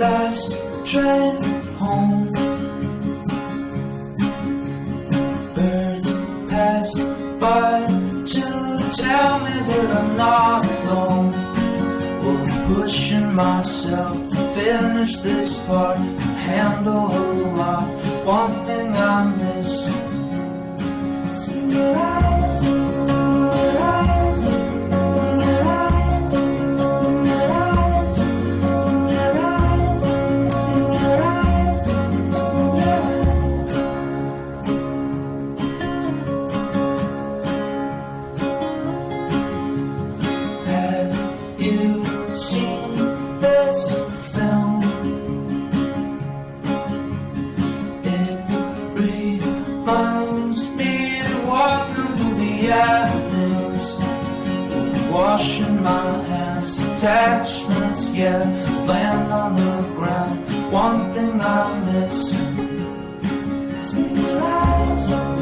last train home. Birds pass by to tell me that I'm not alone. Well, I'm pushing myself to finish this part, handle a lot. One thing I'm missing is your eyes, your eyes, your eyes, your eyes, your eyes, your eyes, your eyes. Have you seen this film? It reminds me of walking through the avenues, washing my hands, attachments, yeah, land on the ground. One thing I'm missing is in your eyes.